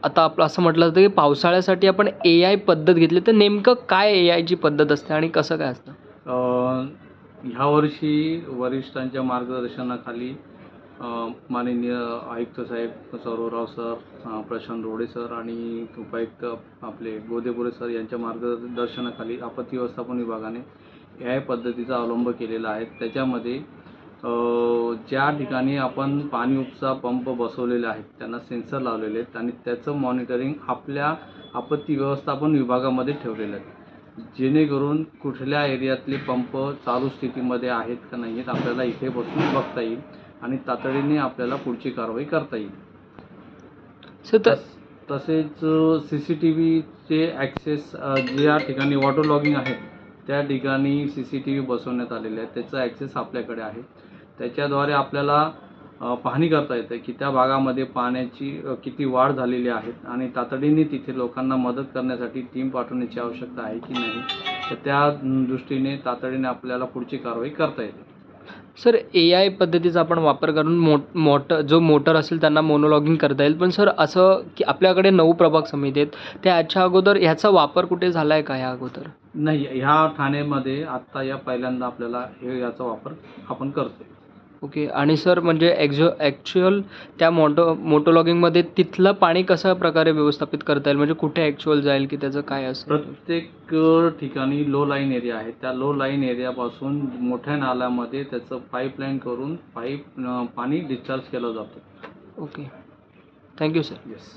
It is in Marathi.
आता आपलं असं म्हटलं जातं की पावसाळ्यासाठी आपण AI पद्धत घेतली, तर नेमकं काय AIची पद्धत असते आणि कसं काय असतं? ह्या वर्षी वरिष्ठांच्या मार्गदर्शनाखाली माननीय आयुक्त साहेब सौरवराव सर, प्रशांत रोडे सर आणि उपायुक्त आपले गोदेपुरे सर यांच्या मार्गदर्शनाखाली आपत्ती व्यवस्थापन विभागाने AI पद्धतीचा अवलंब केलेला आहे. त्याच्यामध्ये ज्या ठिकाणी आपण पाणी उपसा पंप बसवलेले आहेत त्यांना सेन्सर लावलेले आहेत आणि त्याचं मॉनिटरिंग आपल्या आपत्ती व्यवस्थापन विभागामध्ये ठेवलेलं आहे. जेणेकरून कुठल्या एरियातले पंप चालू स्थितीमध्ये आहेत का नाही आहेत आपल्याला इथे बसून बघता येईल आणि तातडीने आपल्याला पुढची कारवाई करता येईल. तसेच CCTVचे ॲक्सेस ज्या ठिकाणी वॉटर लॉगिंग आहे त्या ठिकाणी CCTV बसवण्यात आलेले आहेत. त्याचा ॲक्सेस आपल्याकडे आहे. त्याच्याद्वारे आपल्याला पाहणी करता येते की त्या भागामध्ये पाण्याची किती वाढ झालेली आहे आणि तातडीने तिथे लोकांना मदत करण्यासाठी टीम पाठवण्याची आवश्यकता आहे की नाही, तर त्या दृष्टीने तातडीने आपल्याला पुढची कारवाई करता येते. सर, AI पद्धतीचा आपण वापर करून मोटर असेल त्यांना मोनोलॉगिंग करता येईल. पण सर असं की आपल्याकडे 9 प्रभाग समिती आहेत. त्याच्या अगोदर ह्याचा वापर कुठे झाला आहे का ह्या अगोदर? नाही, ह्या ठाण्यामध्ये आत्ता या पहिल्यांदा आपल्याला याचा वापर आपण करतोय. ओके. आणि सर म्हणजे ॲक्चुअल त्या मोटोलॉगिंगमध्ये तिथलं पाणी कशा प्रकारे व्यवस्थापित करता येईल? म्हणजे कुठे ॲक्चुअल जाईल की त्याचं काय असेल? प्रत्येक ठिकाणी लो लाईन एरिया आहे. त्या लो लाईन एरियापासून मोठ्या नाल्यामध्ये त्याचं पाईपलाईन करून पाणी डिस्चार्ज केलं जातं. Okay. Thank you sir. Yes.